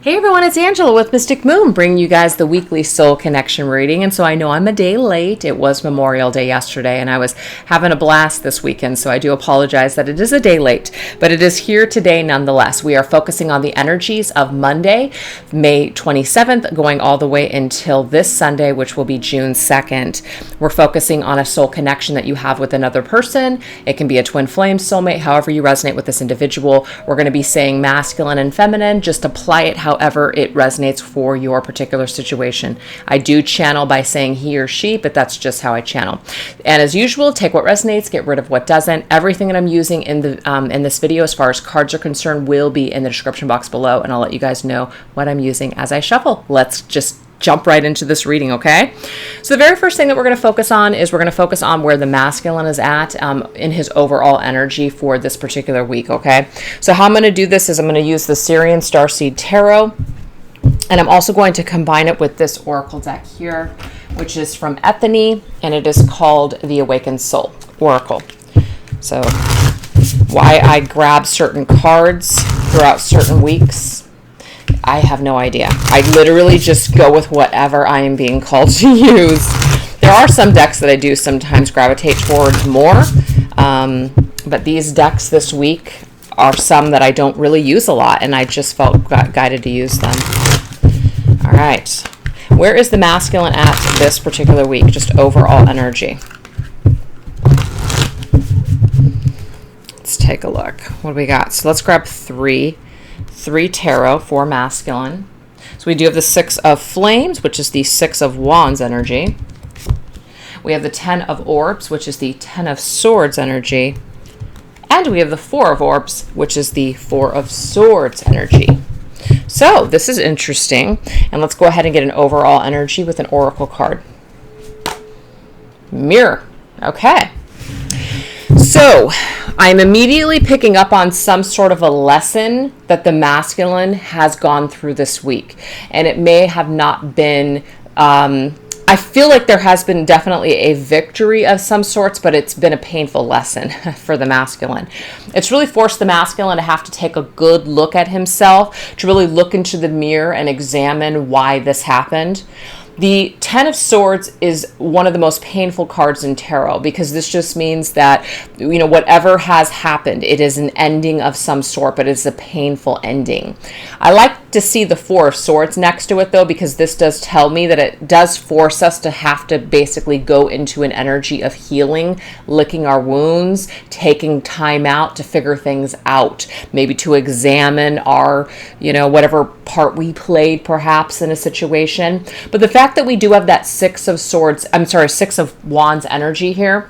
Hey everyone, it's Angela with Mystic Moon, bringing you guys the weekly soul connection reading. And so I know I'm a day late. It was Memorial Day yesterday, and I was having a blast this weekend, so I do apologize that it is a day late, but it is here today nonetheless. We are focusing on the energies of Monday, May 27th, going all the way until this Sunday, which will be June 2nd. We're focusing on a soul connection that you have with another person. It can be a twin flame, soulmate, however you resonate with this individual. We're going to be saying masculine and feminine. Just apply it however it resonates for your particular situation. I do channel by saying he or she, but that's just how I channel. And as usual, take what resonates, get rid of what doesn't. Everything that I'm using in this video as far as cards are concerned will be in the description box below, and I'll let you guys know what I'm using as I shuffle. Let's just jump right into this reading, okay? So the very first thing that we're going to focus on is we're going to focus on where the masculine is at in his overall energy for this particular week, okay? So how I'm going to do this is I'm going to use the Syrian Starseed Tarot, and I'm also going to combine it with this Oracle deck here, which is from Ethany, and it is called the Awakened Soul Oracle. So why I grab certain cards throughout certain weeks, I have no idea. I literally just go with whatever I am being called to use. There are some decks that I do sometimes gravitate towards more, but these decks this week are some that I don't really use a lot, and I just felt guided to use them. All right. Where is the masculine at this particular week? Just overall energy. Let's take a look. What do we got? So let's grab three tarot for masculine. So we do have the Six of Flames, which is the Six of Wands energy. We have the Ten of Orbs, which is the Ten of Swords energy. And we have the Four of Orbs, which is the Four of Swords energy. So this is interesting. And let's go ahead and get an overall energy with an oracle card. Mirror. Okay. So I'm immediately picking up on some sort of a lesson that the masculine has gone through this week. And it may have not been, I feel like there has been definitely a victory of some sorts, but it's been a painful lesson for the masculine. It's really forced the masculine to have to take a good look at himself, to really look into the mirror and examine why this happened. The Ten of Swords is one of the most painful cards in tarot, because this just means that, you know, whatever has happened, it is an ending of some sort, but it's a painful ending. I like to see the Four of Swords next to it, though, because this does tell me that it does force us to have to basically go into an energy of healing, licking our wounds, taking time out to figure things out, maybe to examine our, you know, whatever part we played perhaps in a situation. But the fact that we do have that Six of Wands energy here,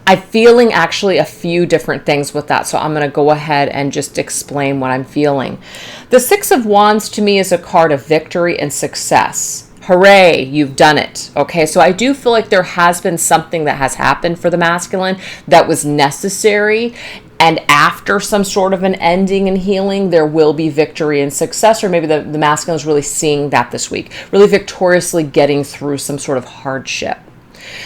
I'm feeling actually a few different things with that. So I'm going to go ahead and just explain what I'm feeling. The Six of Wands to me is a card of victory and success. Hooray, you've done it. Okay, so I do feel like there has been something that has happened for the masculine that was necessary. And after some sort of an ending and healing, there will be victory and success, or maybe the masculine is really seeing that this week, really victoriously getting through some sort of hardship.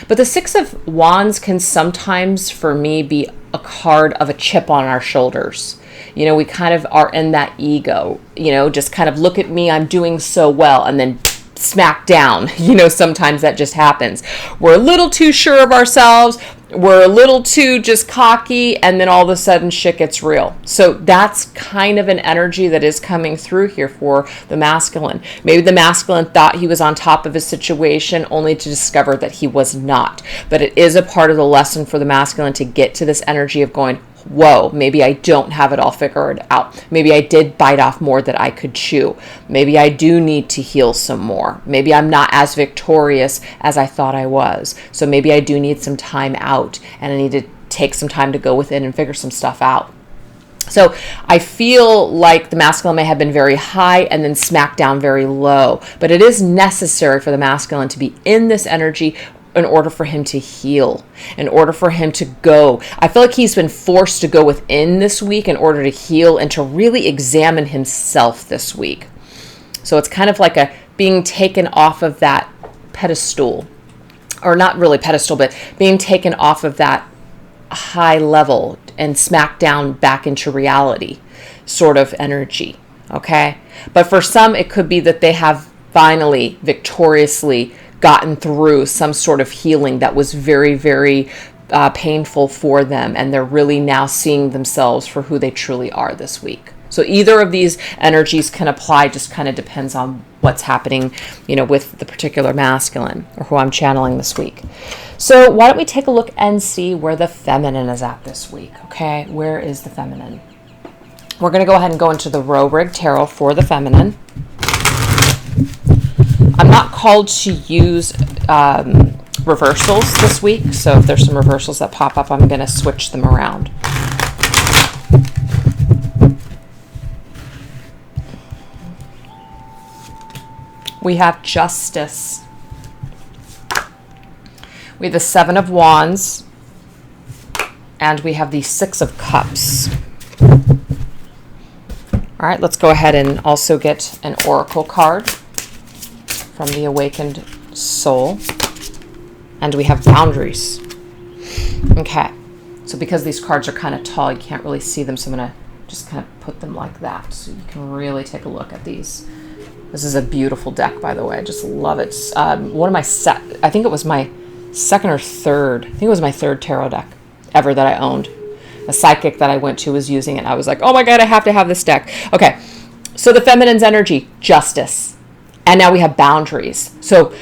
But the Six of Wands can sometimes, for me, be a card of a chip on our shoulders. You know, we kind of are in that ego, you know, just kind of look at me, I'm doing so well, and then smack down. You know, sometimes that just happens. We're a little too sure of ourselves. We're a little too just cocky, and then all of a sudden shit gets real. So that's kind of an energy that is coming through here for the masculine. Maybe the masculine thought he was on top of his situation, only to discover that he was not. But it is a part of the lesson for the masculine to get to this energy of going, whoa, maybe I don't have it all figured out. Maybe I did bite off more than I could chew. Maybe I do need to heal some more. Maybe I'm not as victorious as I thought I was. So maybe I do need some time out, and I need to take some time to go within and figure some stuff out. So I feel like the masculine may have been very high and then smacked down very low, but it is necessary for the masculine to be in this energy in order for him to heal, in order for him to go. I feel like he's been forced to go within this week in order to heal and to really examine himself this week. So it's kind of like a being taken off of that pedestal, or not really pedestal, but being taken off of that high level and smacked down back into reality sort of energy. okay? But for some, it could be that they have finally, victoriously gotten through some sort of healing that was very, very painful for them, and they're really now seeing themselves for who they truly are this week. So either of these energies can apply, just kind of depends on what's happening, with the particular masculine or who I'm channeling this week. So why don't we take a look and see where the feminine is at this week, okay? Where is the feminine? We're going to go ahead and go into the Rorig Tarot for the feminine. I'm not called to use reversals this week, so if there's some reversals that pop up, I'm going to switch them around. We have Justice. We have the Seven of Wands, and we have the Six of Cups. All right, let's go ahead and also get an oracle card from the Awakened Soul. And we have Boundaries. Okay, so because these cards are kind of tall, you can't really see them, so I'm going to just kind of put them like that so you can really take a look at these. This is a beautiful deck, by the way. I just love it. One of my I think it was my second or third. I think it was my third tarot deck ever that I owned. A psychic that I went to was using it. And I was like, oh my God, I have to have this deck. Okay, so the feminine's energy, Justice. And now we have Boundaries. So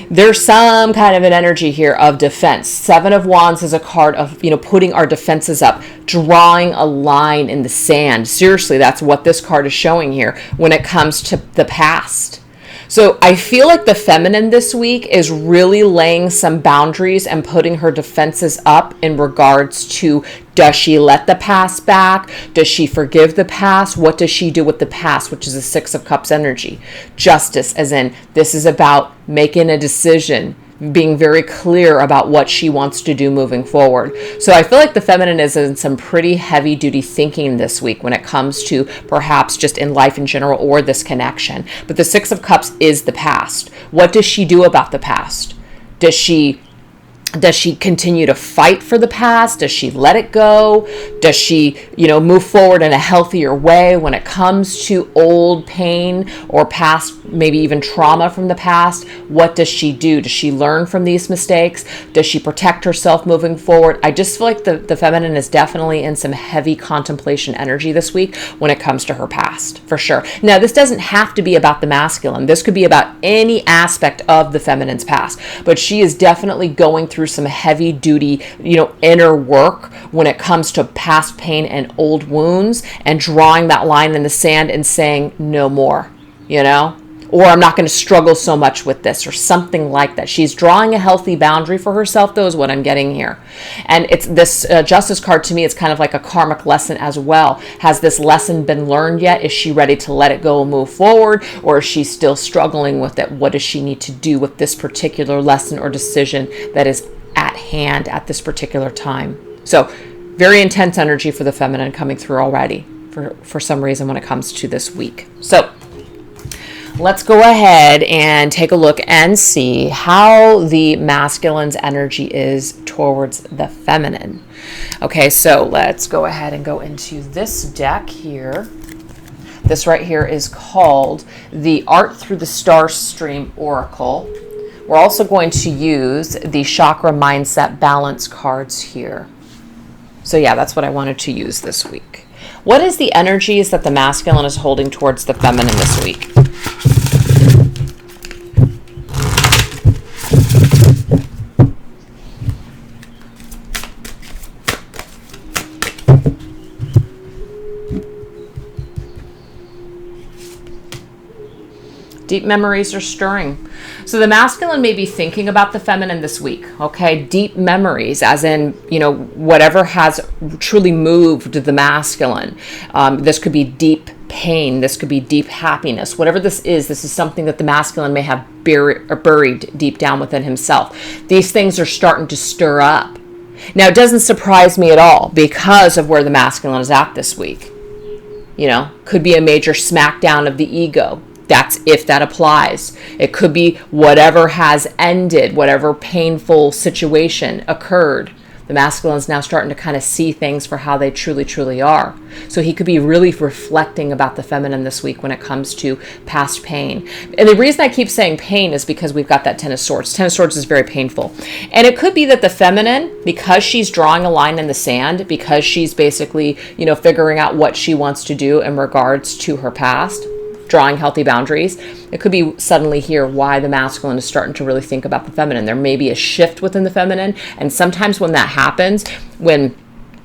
there's some kind of an energy here of defense. Seven of Wands is a card of, putting our defenses up, drawing a line in the sand. Seriously, that's what this card is showing here when it comes to the past. So I feel like the feminine this week is really laying some boundaries and putting her defenses up in regards to, does she let the past back? Does she forgive the past? What does she do with the past, which is the Six of Cups energy? Justice, as in this is about making a decision, being very clear about what she wants to do moving forward. So I feel like the feminine is in some pretty heavy duty thinking this week when it comes to perhaps just in life in general or this connection. But the Six of Cups is the past. What does she do about the past? Does she continue to fight for the past? Does she let it go? Does she, move forward in a healthier way when it comes to old pain or past, maybe even trauma from the past? What does she do? Does she learn from these mistakes? Does she protect herself moving forward? I just feel like the feminine is definitely in some heavy contemplation energy this week when it comes to her past, for sure. Now, this doesn't have to be about the masculine. This could be about any aspect of the feminine's past, but she is definitely going through some heavy duty, inner work when it comes to past pain and old wounds and drawing that line in the sand and saying no more, or I'm not going to struggle so much with this or something like that. She's drawing a healthy boundary for herself, though, is what I'm getting here. And it's this Justice card to me, it's kind of like a karmic lesson as well. Has this lesson been learned yet? Is she ready to let it go and move forward? Or is she still struggling with it? What does she need to do with this particular lesson or decision that is at hand at this particular time? So very intense energy for the feminine coming through already for some reason when it comes to this week. So let's go ahead and take a look and see how the masculine's energy is towards the feminine. Okay, so let's go ahead and go into this deck here. This right here is called the Art Through the Star Stream Oracle. We're also going to use the Chakra Mindset Balance cards here. So yeah, that's what I wanted to use this week. What is the energies that the masculine is holding towards the feminine this week? Deep memories are stirring. So the masculine may be thinking about the feminine this week, okay? Deep memories, as in, whatever has truly moved the masculine. This could be deep pain. This could be deep happiness. Whatever this is something that the masculine may have buried deep down within himself. These things are starting to stir up. Now, it doesn't surprise me at all because of where the masculine is at this week. Could be a major smackdown of the ego. That's if that applies. It could be whatever has ended, whatever painful situation occurred The masculine's now starting to kind of see things for how they truly, truly are. So he could be really reflecting about the feminine this week when it comes to past pain. And the reason I keep saying pain is because we've got that Ten of Swords. Ten of Swords is very painful. And it could be that the feminine, because she's drawing a line in the sand, because she's basically, figuring out what she wants to do in regards to her past, drawing healthy boundaries, it could be suddenly here why the masculine is starting to really think about the feminine. There may be a shift within the feminine, and sometimes when that happens, when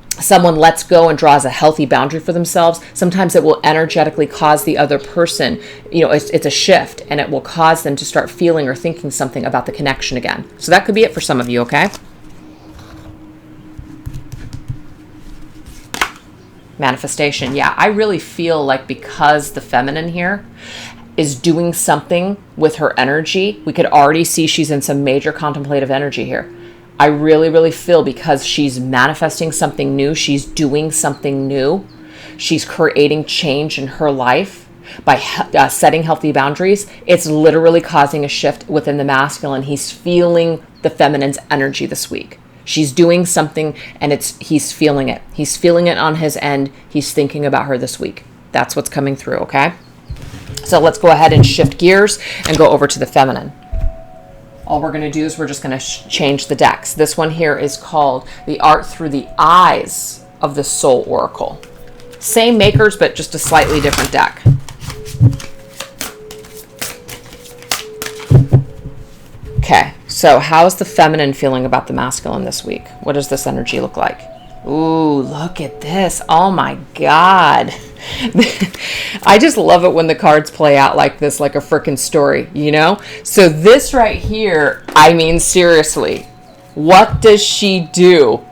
someone lets go and draws a healthy boundary for themselves, sometimes it will energetically cause the other person, it's a shift, and it will cause them to start feeling or thinking something about the connection again. So that could be it for some of you, okay? Manifestation. Yeah, I really feel like because the feminine here is doing something with her energy, we could already see she's in some major contemplative energy here. I really, really feel because she's manifesting something new, she's doing something new, she's creating change in her life by setting healthy boundaries. It's literally causing a shift within the masculine. He's feeling the feminine's energy this week. She's doing something and he's feeling it. He's feeling it on his end. He's thinking about her this week. That's what's coming through, okay? So let's go ahead and shift gears and go over to the feminine. All we're going to do is we're just going to change the decks. This one here is called The Art Through the Eyes of the Soul Oracle. Same makers, but just a slightly different deck. Okay, so how's the feminine feeling about the masculine this week? What does this energy look like? Ooh, look at this. Oh my God. I just love it when the cards play out like this, like a freaking story, So this right here, I mean, seriously, what does she do?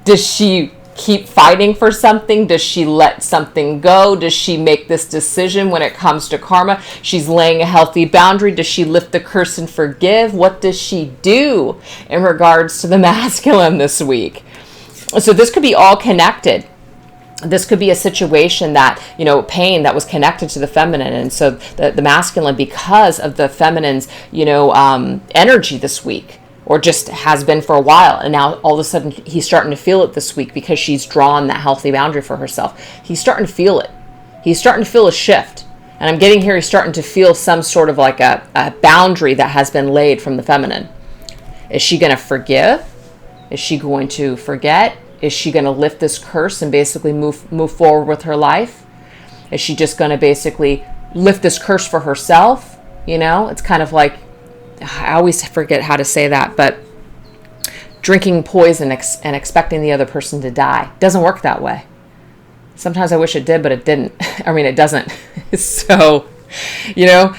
Does she keep fighting for something? Does she let something go? Does she make this decision when it comes to karma? She's laying a healthy boundary. Does she lift the curse and forgive? What does she do in regards to the masculine this week? So this could be all connected. This could be a situation that, pain that was connected to the feminine. And so the masculine, because of the feminine's, energy this week, or just has been for a while, and now all of a sudden he's starting to feel it this week because she's drawn that healthy boundary for herself. He's starting to feel it. He's starting to feel a shift. And I'm getting here, he's starting to feel some sort of like a boundary that has been laid from the feminine. Is she going to forgive? Is she going to forget? Is she going to lift this curse and basically move forward with her life? Is she just going to basically lift this curse for herself? It's kind of like, I always forget how to say that, but drinking poison and expecting the other person to die doesn't work that way. Sometimes I wish it did, but it didn't. I mean, it doesn't. So,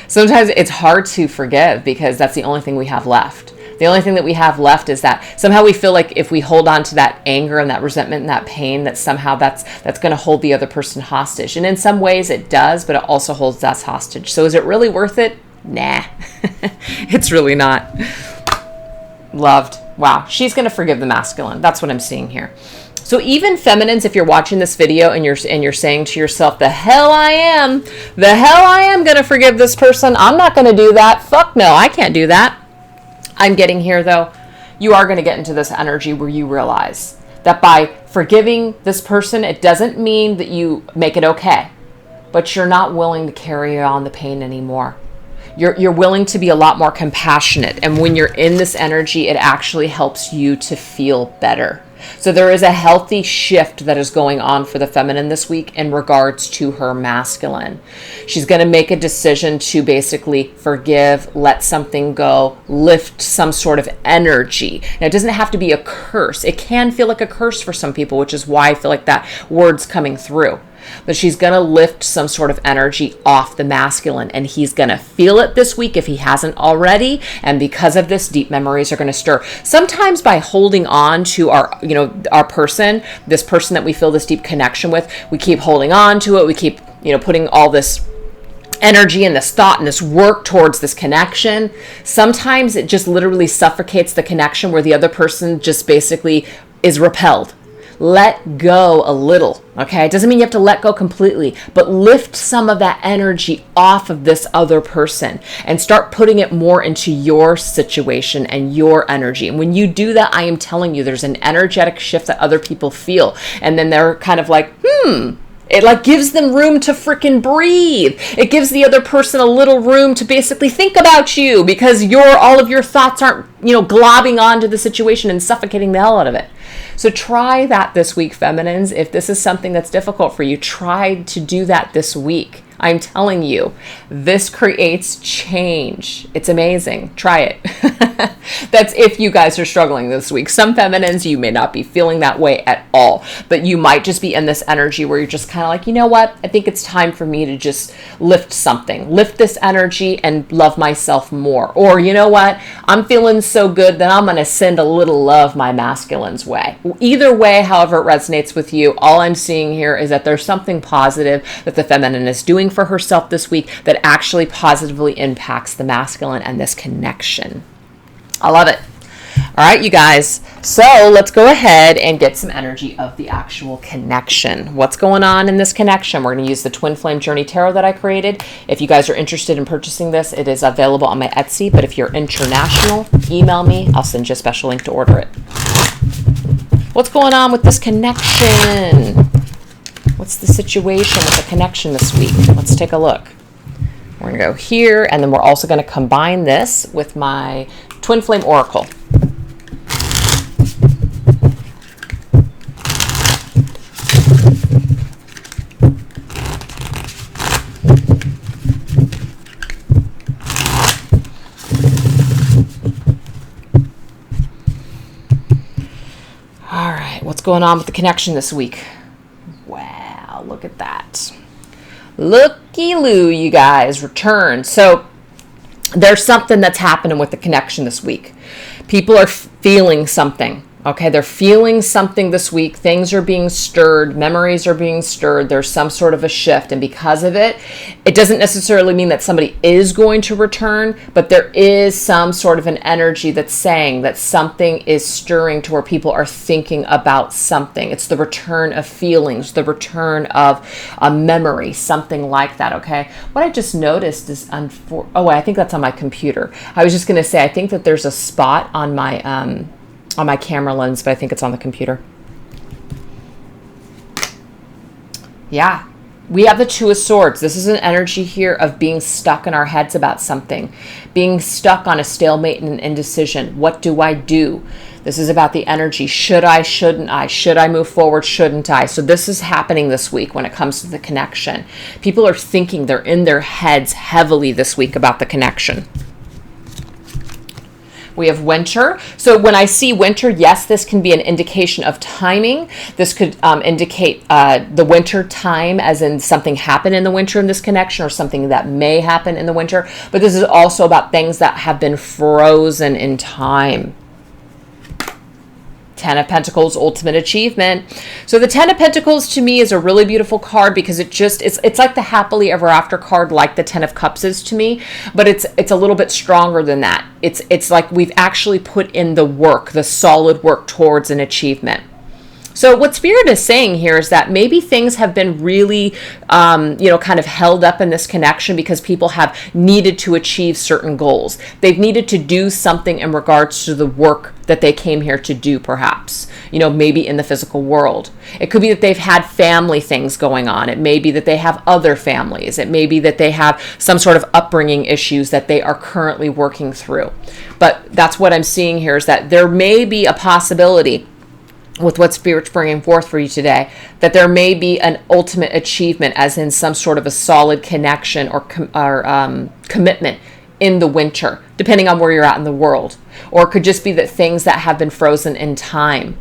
sometimes it's hard to forgive because that's the only thing we have left. The only thing that we have left is that somehow we feel like if we hold on to that anger and that resentment and that pain, that somehow that's going to hold the other person hostage. And in some ways it does, but it also holds us hostage. So is it really worth it? Nah, it's really not. Loved. Wow. She's going to forgive the masculine. That's what I'm seeing here. So even feminines, if you're watching this video and you're saying to yourself, the hell I am going to forgive this person. I'm not going to do that. Fuck no, I can't do that. I'm getting here though. You are going to get into this energy where you realize that by forgiving this person, it doesn't mean that you make it okay, but you're not willing to carry on the pain anymore. You're willing to be a lot more compassionate. And when you're in this energy, it actually helps you to feel better. So there is a healthy shift that is going on for the feminine this week in regards to her masculine. She's going to make a decision to basically forgive, let something go, lift some sort of energy. Now, it doesn't have to be a curse. It can feel like a curse for some people, which is why I feel like that word's coming through. But she's going to lift some sort of energy off the masculine, and he's going to feel it this week if he hasn't already. And because of this, deep memories are going to stir. Sometimes by holding on to our person, this person that we feel this deep connection with, we keep holding on to it. We keep, putting all this energy and this thought and this work towards this connection. Sometimes it just literally suffocates the connection where the other person just basically is repelled. let go a little, okay? It doesn't mean you have to let go completely, but lift some of that energy off of this other person and start putting it more into your situation and your energy. And when you do that, I am telling you, there's an energetic shift that other people feel. And then they're kind of like, it like gives them room to freaking breathe. It gives the other person a little room to basically think about you, because all of your thoughts aren't, globbing onto the situation and suffocating the hell out of it. So try that this week, feminines. If this is something that's difficult for you, try to do that this week. I'm telling you, this creates change. It's amazing. Try it. That's if you guys are struggling this week. Some feminines, you may not be feeling that way at all, but you might just be in this energy where you're just kind of like, you know what? I think it's time for me to just lift something, lift this energy and love myself more. Or you know what? I'm feeling so good that I'm going to send a little love my masculine's way. Either way, however it resonates with you, all I'm seeing here is that there's something positive that the feminine is doing for herself this week that actually positively impacts the masculine and this connection. I love it. All right, you guys. So let's go ahead and get some energy of the actual connection. What's going on in this connection? We're going to use the Twin Flame Journey Tarot that I created. If you guys are interested in purchasing this, it is available on my Etsy. But if you're international, email me. I'll send you a special link to order it. What's going on with this connection? What's the situation with the connection this week? Let's take a look. We're going to go here, and then we're also going to combine this with my Twin Flame Oracle. All right, what's going on with the connection this week? Wow, look at that. Looky-loo, you guys, return. So there's something that's happening with the connection this week. People are feeling something. Okay, they're feeling something this week. Things are being stirred. Memories are being stirred. There's some sort of a shift. And because of it, it doesn't necessarily mean that somebody is going to return, but there is some sort of an energy that's saying that something is stirring to where people are thinking about something. It's the return of feelings, the return of a memory, something like that, okay? What I just noticed is, I think that's on my computer. I was just going to say, I think that there's a spot on my camera lens, but I think it's on the computer. Yeah, we have the Two of Swords. This is an energy here of being stuck in our heads about something, being stuck on a stalemate and an indecision. What do I do? This is about the energy. Should I, shouldn't I? Should I move forward, shouldn't I? So this is happening this week when it comes to the connection. People are thinking, they're in their heads heavily this week about the connection. We have winter. So when I see winter, yes, this can be an indication of timing. This could indicate the winter time, as in something happened in the winter in this connection, or something that may happen in the winter. But this is also about things that have been frozen in time. Ten of Pentacles, ultimate achievement. So the Ten of Pentacles to me is a really beautiful card because it's like the happily ever after card, like the Ten of Cups is to me, but it's a little bit stronger than that. It's like we've actually put in the work, the solid work towards an achievement. So what Spirit is saying here is that maybe things have been really, kind of held up in this connection because people have needed to achieve certain goals. They've needed to do something in regards to the work that they came here to do, perhaps, maybe in the physical world. It could be that they've had family things going on. It may be that they have other families. It may be that they have some sort of upbringing issues that they are currently working through. But that's what I'm seeing here, is that there may be a possibility with what Spirit's bringing forth for you today, that there may be an ultimate achievement, as in some sort of a solid connection or commitment in the winter, depending on where you're at in the world. Or it could just be that things that have been frozen in time.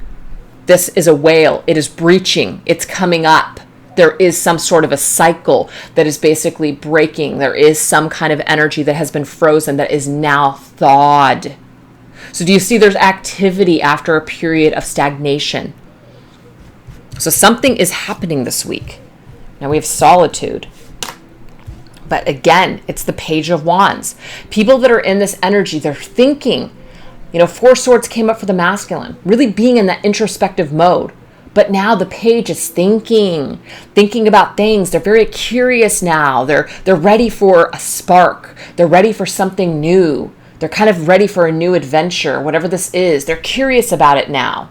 This is a whale. It is breaching. It's coming up. There is some sort of a cycle that is basically breaking. There is some kind of energy that has been frozen that is now thawed. So do you see there's activity after a period of stagnation? So something is happening this week. Now we have solitude. But again, it's the Page of Wands. People that are in this energy, they're thinking. Four Swords came up for the masculine. Really being in that introspective mode. But now the page is thinking about things. They're very curious now. They're ready for a spark. They're ready for something new. They're kind of ready for a new adventure, whatever this is. They're curious about it now.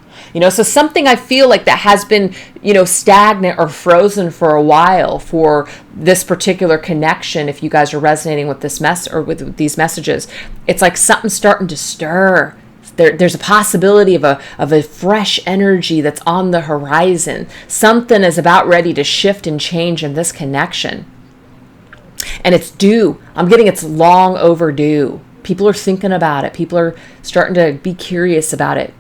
So something I feel like that has been, stagnant or frozen for a while for this particular connection. If you guys are resonating with this with these messages, it's like something's starting to stir. There's a possibility of a fresh energy that's on the horizon. Something is about ready to shift and change in this connection. And it's due. I'm getting it's long overdue. People are thinking about it. People are starting to be curious about it.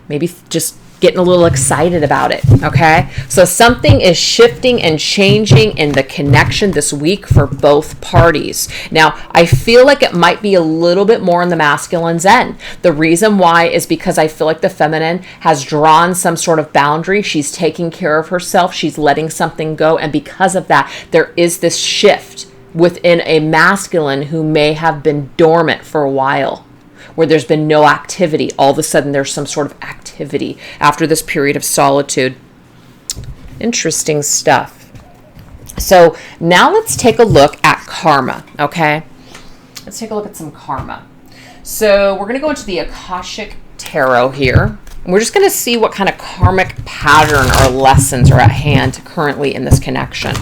Maybe just getting a little excited about it, okay? So something is shifting and changing in the connection this week for both parties. Now, I feel like it might be a little bit more on the masculine's end. The reason why is because I feel like the feminine has drawn some sort of boundary. She's taking care of herself. She's letting something go. And because of that, there is this shift within a masculine who may have been dormant for a while, where there's been no activity. All of a sudden there's some sort of activity after this period of solitude. Interesting stuff. So now let's take a look at karma, okay? Let's take a look at some karma. So we're going to go into the Akashic Tarot here. And we're just going to see what kind of karmic pattern or lessons are at hand currently in this connection,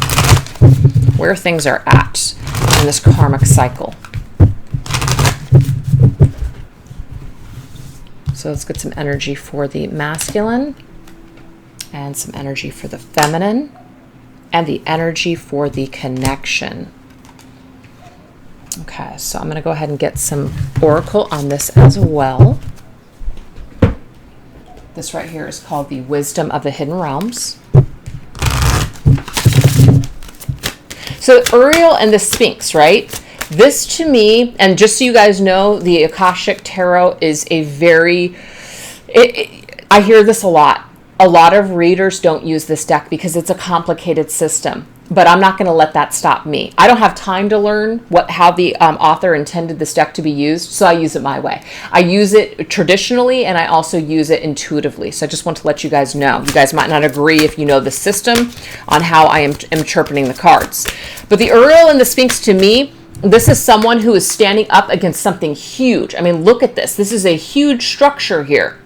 where things are at in this karmic cycle. So let's get some energy for the masculine and some energy for the feminine and the energy for the connection. Okay, so I'm going to go ahead and get some oracle on this as well. This right here is called the Wisdom of the Hidden Realms. So Uriel and the Sphinx, right? This to me, and just so you guys know, the Akashic Tarot is a very, I hear this a lot. A lot of readers don't use this deck because it's a complicated system. But I'm not going to let that stop me. I don't have time to learn how the author intended this deck to be used, so I use it my way. I use it traditionally, and I also use it intuitively. So I just want to let you guys know. You guys might not agree if you know the system on how I am interpreting the cards. But the Uriel and the Sphinx, to me, this is someone who is standing up against something huge. I mean, look at this. This is a huge structure here.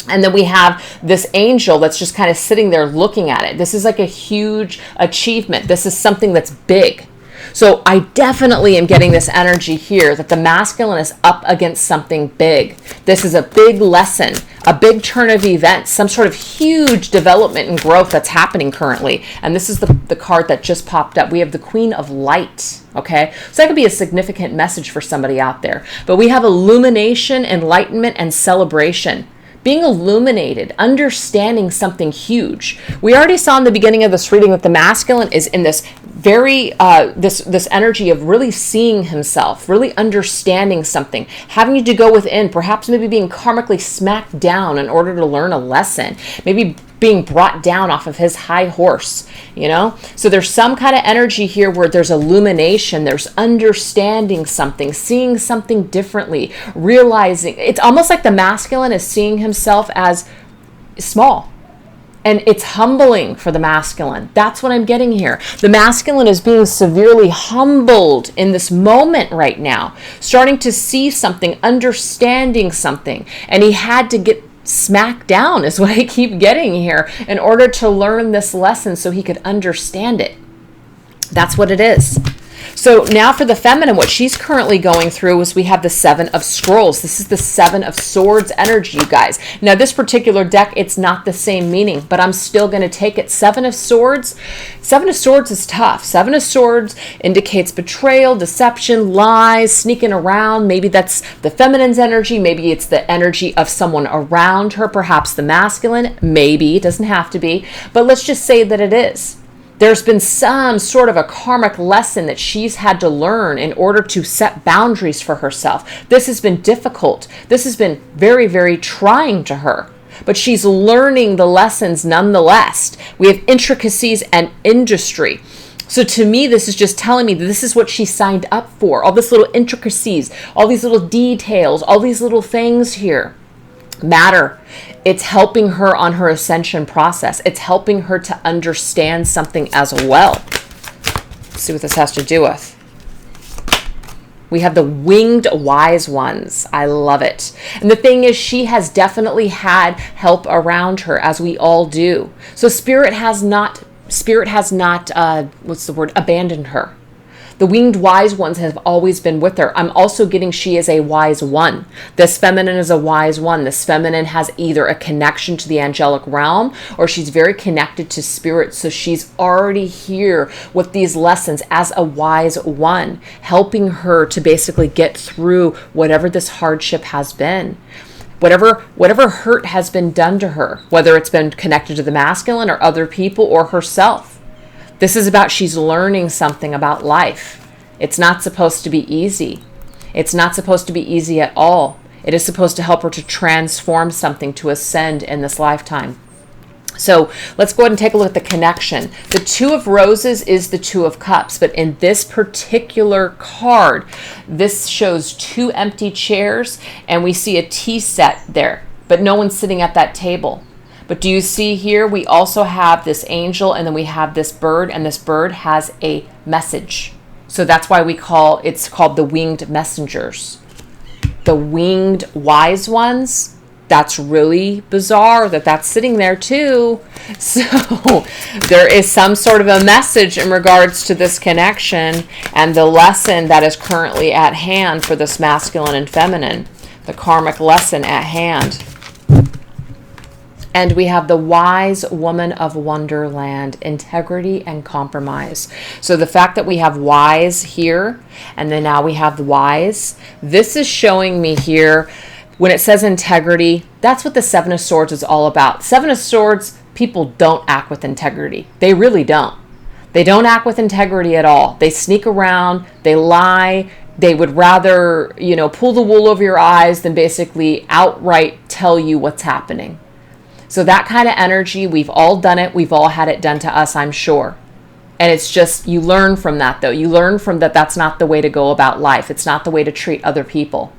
And then we have this angel that's just kind of sitting there looking at it. This is like a huge achievement. This is something that's big. So I definitely am getting this energy here that the masculine is up against something big. This is a big lesson, a big turn of events, some sort of huge development and growth that's happening currently. And this is the card that just popped up. We have the Queen of Light. Okay, so that could be a significant message for somebody out there. But we have illumination, enlightenment, and celebration. Being illuminated, understanding something huge. We already saw in the beginning of this reading that the masculine is in this very, this energy of really seeing himself, really understanding something, having to go within, perhaps maybe being karmically smacked down in order to learn a lesson, maybe being brought down off of his high horse, So there's some kind of energy here where there's illumination, there's understanding something, seeing something differently, realizing. It's almost like the masculine is seeing himself as small. And it's humbling for the masculine. That's what I'm getting here. The masculine is being severely humbled in this moment right now, starting to see something, understanding something. And he had to get smacked down is what I keep getting here in order to learn this lesson so he could understand it. That's what it is. So now for the feminine, what she's currently going through is we have the Seven of Scrolls. This is the Seven of Swords energy, you guys. Now this particular deck, it's not the same meaning, but I'm still going to take it. Seven of Swords is tough. Seven of Swords indicates betrayal, deception, lies, sneaking around. Maybe that's the feminine's energy. Maybe it's the energy of someone around her, perhaps the masculine. Maybe, it doesn't have to be, but let's just say that it is. There's been some sort of a karmic lesson that she's had to learn in order to set boundaries for herself. This has been difficult. This has been very, very trying to her. But she's learning the lessons nonetheless. We have intricacies and industry. So to me, this is just telling me that this is what she signed up for. All this little intricacies, all these little details, all these little things here. matter. It's helping her on her ascension process. It's helping her to understand something as well. Let's see what this has to do with. We have the winged wise ones. I love it. And the thing is, she has definitely had help around her, as we all do. So spirit has not, abandoned her. The winged wise ones have always been with her. I'm also getting she is a wise one. This feminine is a wise one. This feminine has either a connection to the angelic realm, or she's very connected to spirit. So she's already here with these lessons as a wise one, helping her to basically get through whatever this hardship has been. Whatever hurt has been done to her, whether it's been connected to the masculine or other people or herself. This is about she's learning something about life. It's not supposed to be easy. It's not supposed to be easy at all. It is supposed to help her to transform something, to ascend in this lifetime. So let's go ahead and take a look at the connection. The Two of Roses is the Two of Cups, but in this particular card, this shows two empty chairs, and we see a tea set there, but no one's sitting at that table. But do you see here, we also have this angel, and then we have this bird, and this bird has a message. So that's why it's called the winged messengers. The winged wise ones, that's really bizarre that that's sitting there too. So there is some sort of a message in regards to this connection and the lesson that is currently at hand for this masculine and feminine, the karmic lesson at hand. And we have the wise woman of Wonderland, integrity and compromise. So the fact that we have wise here, and then now we have the wise, this is showing me here, when it says integrity, that's what the Seven of Swords is all about. Seven of Swords, people don't act with integrity. They really don't. They don't act with integrity at all. They sneak around, they lie, they would rather, pull the wool over your eyes than basically outright tell you what's happening. So that kind of energy, we've all done it. We've all had it done to us, I'm sure. And it's just, you learn from that though. You learn from that that's not the way to go about life. It's not the way to treat other people.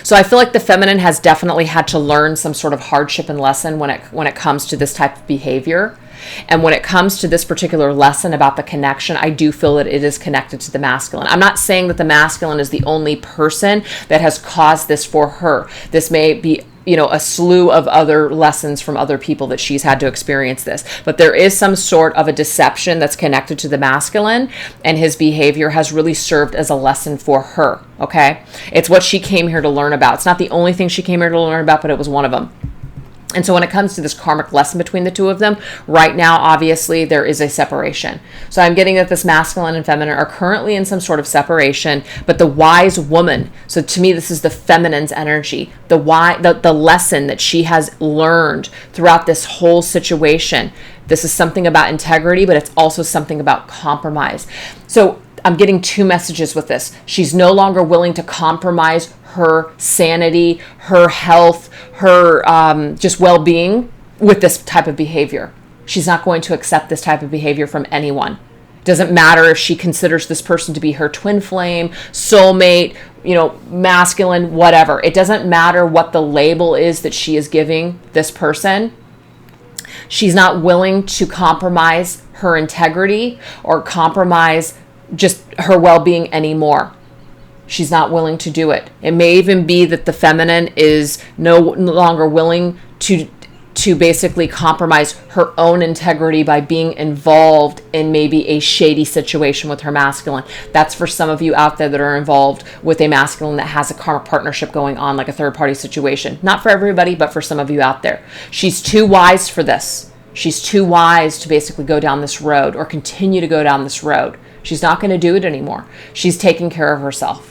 So I feel like the feminine has definitely had to learn some sort of hardship and lesson when it comes to this type of behavior. And when it comes to this particular lesson about the connection, I do feel that it is connected to the masculine. I'm not saying that the masculine is the only person that has caused this for her. This may be a slew of other lessons from other people that she's had to experience this. But there is some sort of a deception that's connected to the masculine, and his behavior has really served as a lesson for her, okay? It's what she came here to learn about. It's not the only thing she came here to learn about, but it was one of them. And so when it comes to this karmic lesson between the two of them, right now, obviously, there is a separation. So I'm getting that this masculine and feminine are currently in some sort of separation, but the wise woman, so to me, this is the feminine's energy, the lesson that she has learned throughout this whole situation. This is something about integrity, but it's also something about compromise. So I'm getting two messages with this. She's no longer willing to compromise her sanity, her health, her just well-being with this type of behavior. She's not going to accept this type of behavior from anyone. Doesn't matter if she considers this person to be her twin flame, soulmate, masculine, whatever. It doesn't matter what the label is that she is giving this person. She's not willing to compromise her integrity or compromise just her well-being anymore. She's not willing to do it. It may even be that the feminine is no longer willing to basically compromise her own integrity by being involved in maybe a shady situation with her masculine. That's for some of you out there that are involved with a masculine that has a karmic partnership going on, like a third-party situation. Not for everybody, but for some of you out there. She's too wise for this. She's too wise to basically go down this road or continue to go down this road. She's not going to do it anymore. She's taking care of herself.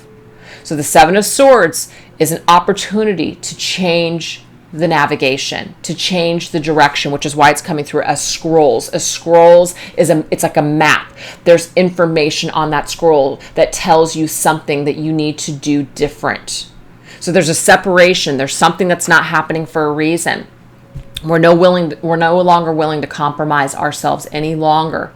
So the Seven of Swords is an opportunity to change the navigation, to change the direction, which is why it's coming through as scrolls. As scrolls it's like a map. There's information on that scroll that tells you something that you need to do different. So there's a separation. There's something that's not happening for a reason. We're no longer willing to compromise ourselves any longer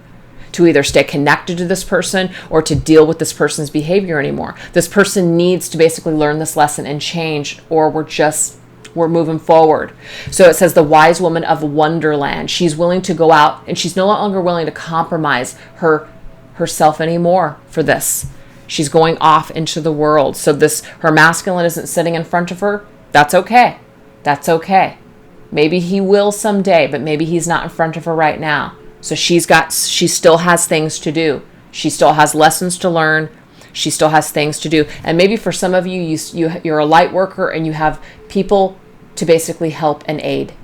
to either stay connected to this person or to deal with this person's behavior anymore. This person needs to basically learn this lesson and change, or we're just We're moving forward. So it says the wise woman of Wonderland. She's willing to go out, and she's no longer willing to compromise herself anymore for this. She's going off into the world. So her masculine isn't sitting in front of her. That's okay. That's okay. Maybe he will someday, but maybe he's not in front of her right now. So she still has things to do. She still has lessons to learn. She still has things to do. And maybe for some of you, you're a light worker and you have people to basically help and aid.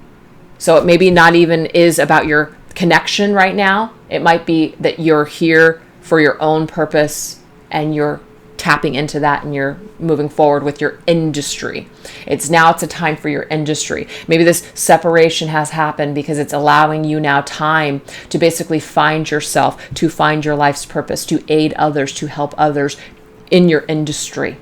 So it maybe not even is about your connection right now. It might be that you're here for your own purpose and you're tapping into that and you're moving forward with your industry. It's a time for your industry. Maybe this separation has happened because it's allowing you now time to basically find yourself, to find your life's purpose, to aid others, to help others in your industry,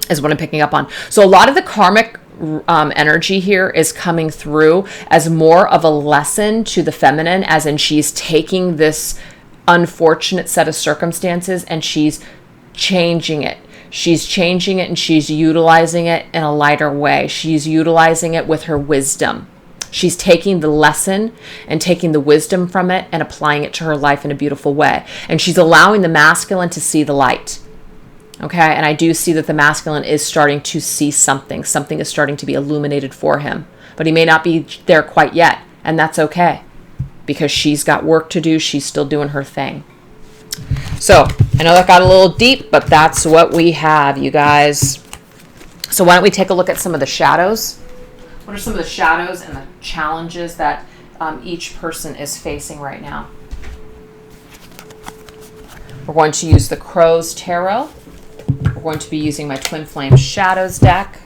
is what I'm picking up on. So a lot of the karmic energy here is coming through as more of a lesson to the feminine, as in she's taking this unfortunate set of circumstances and she's changing it. She's changing it and she's utilizing it in a lighter way. She's utilizing it with her wisdom. She's taking the lesson and taking the wisdom from it and applying it to her life in a beautiful way. And she's allowing the masculine to see the light. Okay, and I do see that the masculine is starting to see something. Something is starting to be illuminated for him. But he may not be there quite yet, and that's okay. Because she's got work to do. She's still doing her thing. So, I know that got a little deep, but that's what we have, you guys. So why don't we take a look at some of the shadows? What are some of the shadows and the challenges that each person is facing right now? We're going to use the Crow's Tarot. We're going to be using my Twin Flame Shadows deck.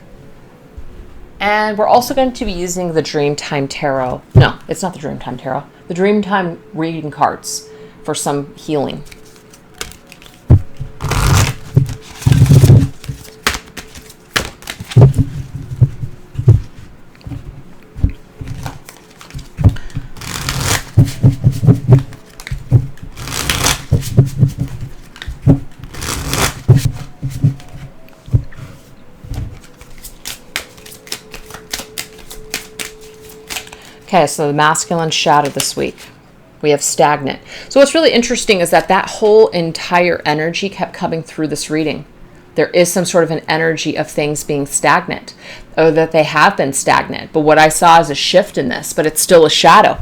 And we're also going to be using the Dreamtime Tarot. No, it's not the Dreamtime Tarot. The Dreamtime reading cards for some healing. Okay, so the masculine shadow this week. We have stagnant. So what's really interesting is that whole entire energy kept coming through this reading. There is some sort of an energy of things being stagnant, or that they have been stagnant. But what I saw is a shift in this, but it's still a shadow.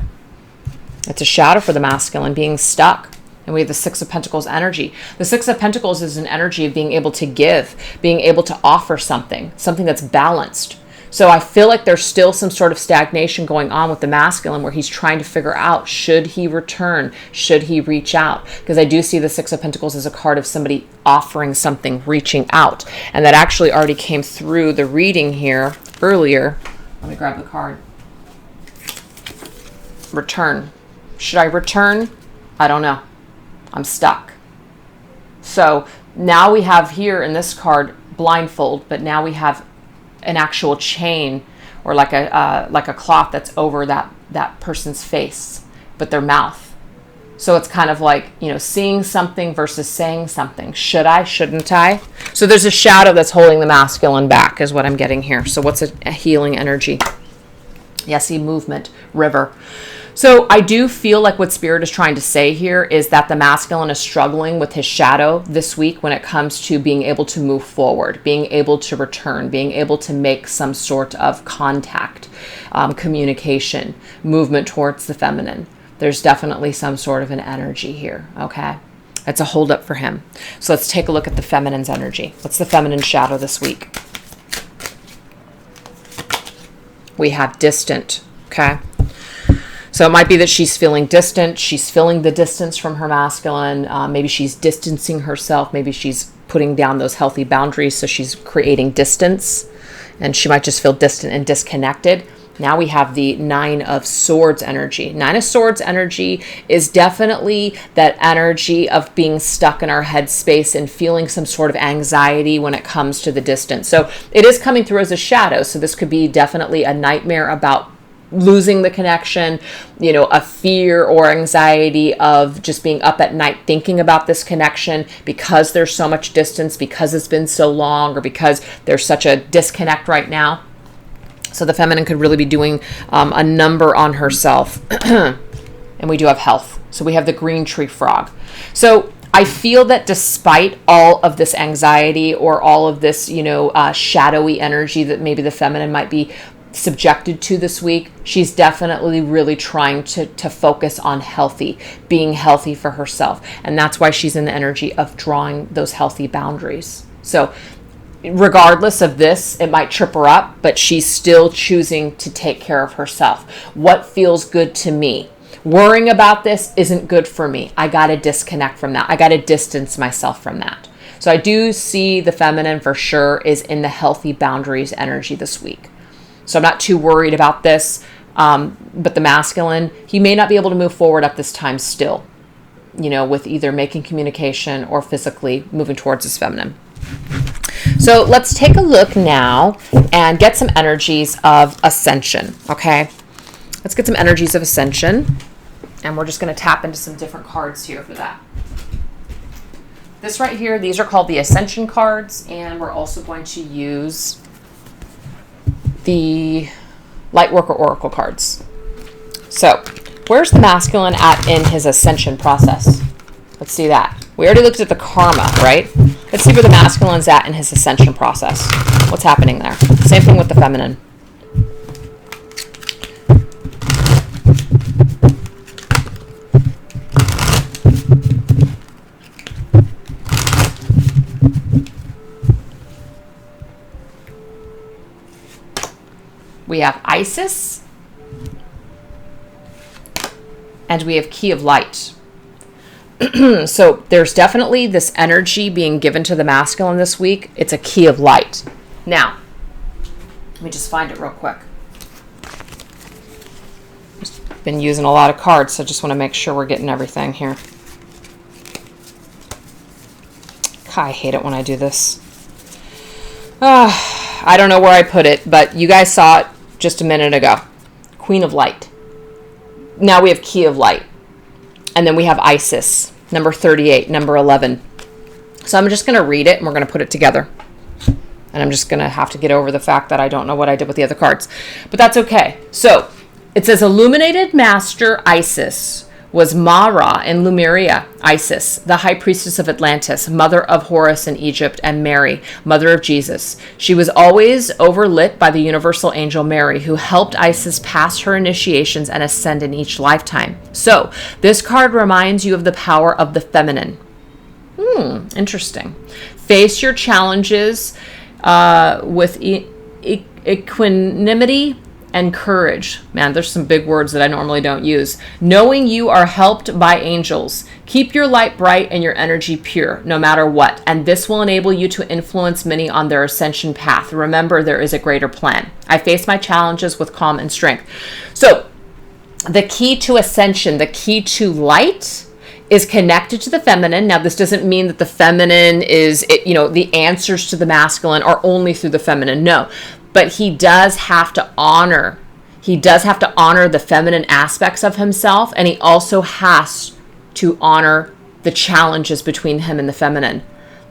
It's a shadow for the masculine being stuck. And we have the Six of Pentacles energy. The Six of Pentacles is an energy of being able to give, being able to offer something that's balanced. So I feel like there's still some sort of stagnation going on with the masculine where he's trying to figure out, should he return? Should he reach out? Because I do see the Six of Pentacles as a card of somebody offering something, reaching out. And that actually already came through the reading here earlier. Let me grab the card. Return. Should I return? I don't know. I'm stuck. So now we have here in this card blindfold, but now we have an actual chain or like a cloth that's over that person's face, but their mouth. So it's kind of like, seeing something versus saying something. Should I? Shouldn't I? So there's a shadow that's holding the masculine back is what I'm getting here. So what's a healing energy? Yes, movement, river. So I do feel like what Spirit is trying to say here is that the masculine is struggling with his shadow this week when it comes to being able to move forward, being able to return, being able to make some sort of contact, communication, movement towards the feminine. There's definitely some sort of an energy here, okay? It's a hold up for him. So let's take a look at the feminine's energy. What's the feminine shadow this week? We have distant, okay? So it might be that she's feeling distant. She's feeling the distance from her masculine. Maybe she's distancing herself. Maybe she's putting down those healthy boundaries. So she's creating distance. And she might just feel distant and disconnected. Now we have the Nine of Swords energy. Nine of Swords energy is definitely that energy of being stuck in our head space and feeling some sort of anxiety when it comes to the distance. So it is coming through as a shadow. So this could be definitely a nightmare about losing the connection, a fear or anxiety of just being up at night thinking about this connection because there's so much distance, because it's been so long, or because there's such a disconnect right now. So the feminine could really be doing a number on herself. And we do have health. So we have the green tree frog. So I feel that despite all of this anxiety or all of this, shadowy energy that maybe the feminine might be subjected to this week, she's definitely really trying to focus on being healthy for herself. And that's why she's in the energy of drawing those healthy boundaries. So regardless of this, it might trip her up, but she's still choosing to take care of herself. What feels good to me? Worrying about this isn't good for me. I got to disconnect from that. I got to distance myself from that. So I do see the feminine for sure is in the healthy boundaries energy this week. So I'm not too worried about this. But the masculine, he may not be able to move forward at this time still, with either making communication or physically moving towards his feminine. So let's take a look now and get some energies of Ascension, okay? Let's get some energies of Ascension, and we're just going to tap into some different cards here for that. This right here, these are called the Ascension cards, and we're also going to use the Lightworker Oracle cards. So, where's the masculine at in his Ascension process? Let's see that. We already looked at the karma, right? Let's see where the masculine's at in his Ascension process. What's happening there? Same thing with the feminine. We have Isis, and we have Key of Light. So there's definitely this energy being given to the masculine this week. It's a Key of Light. Now, let me just find it real quick. Just been using a lot of cards, so I just want to make sure we're getting everything here. I hate it when I do this. I don't know where I put it, but you guys saw it just a minute ago. Queen of Light. Now we have Key of Light. And then we have Isis, number 38, number 11. So I'm just going to read it, and we're going to put it together. And I'm just going to have to get over the fact that I don't know what I did with the other cards. But that's okay. So it says, Illuminated Master Isis was Mara in Lemuria, Isis, the high priestess of Atlantis, mother of Horus in Egypt, and Mary, mother of Jesus. She was always overlit by the universal angel Mary, who helped Isis pass her initiations and ascend in each lifetime. So, this card reminds you of the power of the feminine. Interesting. Face your challenges with equanimity and courage. Man, there's some big words that I normally don't use. Knowing you are helped by angels. Keep your light bright and your energy pure, no matter what. And this will enable you to influence many on their ascension path. Remember, there is a greater plan. I face my challenges with calm and strength. So, the key to ascension, the key to light, is connected to the feminine. Now, this doesn't mean that the feminine is, the answers to the masculine are only through the feminine. No. But he does have to honor the feminine aspects of himself, and he also has to honor the challenges between him and the feminine.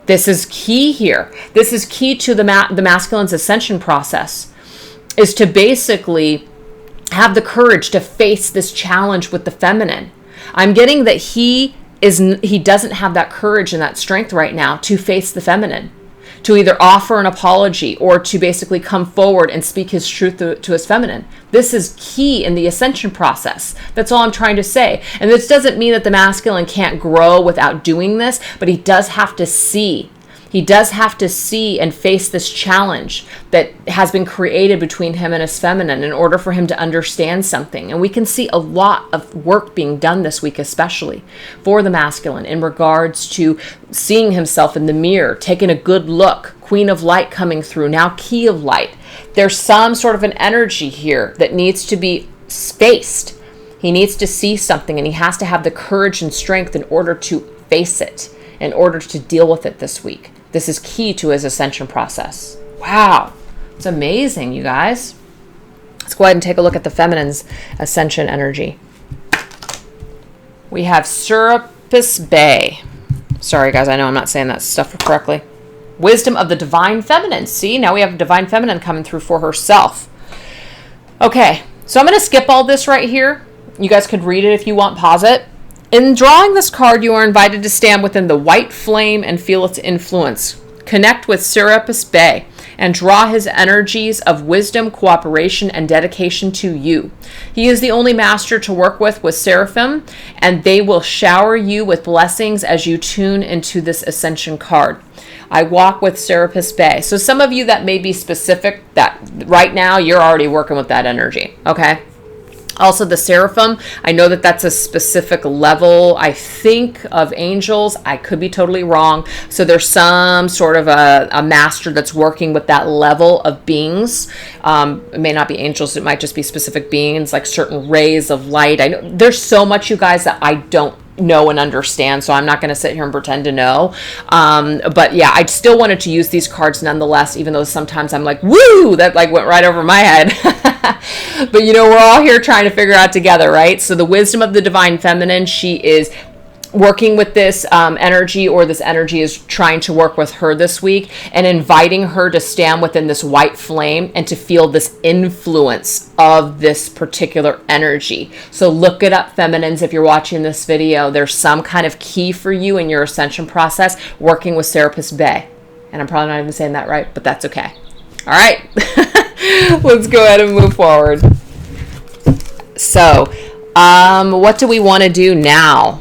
This is key here. This is key to the masculine's ascension process, is to basically have the courage to face this challenge with the feminine. I'm getting that he doesn't have that courage and that strength right now to face the feminine, to either offer an apology or to basically come forward and speak his truth to his feminine. This is key in the ascension process. That's all I'm trying to say. And this doesn't mean that the masculine can't grow without doing this, but he does have to see. He does have to see and face this challenge that has been created between him and his feminine in order for him to understand something. And we can see a lot of work being done this week, especially for the masculine, in regards to seeing himself in the mirror, taking a good look, Queen of Light coming through, now Key of Light. There's some sort of an energy here that needs to be faced. He needs to see something, and he has to have the courage and strength in order to face it, in order to deal with it this week. This is key to his ascension process. Wow. It's amazing, you guys. Let's go ahead and take a look at the feminine's ascension energy. We have Serapis Bay. Sorry, guys. I know I'm not saying that stuff correctly. Wisdom of the divine feminine. See, now we have divine feminine coming through for herself. Okay, so I'm going to skip all this right here. You guys could read it if you want, pause it. In drawing this card, you are invited to stand within the white flame and feel its influence. Connect with Serapis Bey and draw his energies of wisdom, cooperation, and dedication to you. He is the only master to work with seraphim, and they will shower you with blessings as you tune into this Ascension card. I walk with Serapis Bey. So some of you that may be specific, that right now you're already working with that energy, okay? Also, the seraphim, I know that that's a specific level, I think, of angels. I could be totally wrong. So there's some sort of a master that's working with that level of beings. It may not be angels. It might just be specific beings, like certain rays of light. I know there's so much, you guys, that I don't know and understand, so I'm not going to sit here and pretend to know. But yeah, I still wanted to use these cards nonetheless, even though sometimes I'm like, woo, that like went right over my head. But you know, we're all here trying to figure out together, right? So the wisdom of the divine feminine, she is working with this energy, or this energy is trying to work with her this week, and inviting her to stand within this white flame and to feel this influence of this particular energy. So look it up, feminines, if you're watching this video. There's some kind of key for you in your ascension process working with Serapis Bey. And I'm probably not even saying that right, but that's okay. All right, let's go ahead and move forward. So what do we want to do now?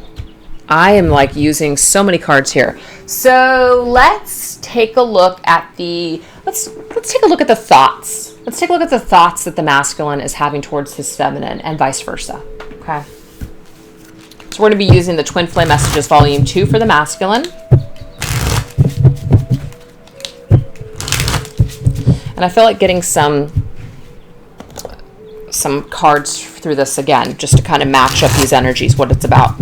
I am like using so many cards here. So let's take a look at the, let's take a look at the thoughts. Let's take a look at the thoughts that the masculine is having towards his feminine, and vice versa. Okay. So we're going to be using the Twin Flame Messages Volume 2 for the masculine. And I feel like getting some cards through this again, just to kind of match up these energies, what it's about.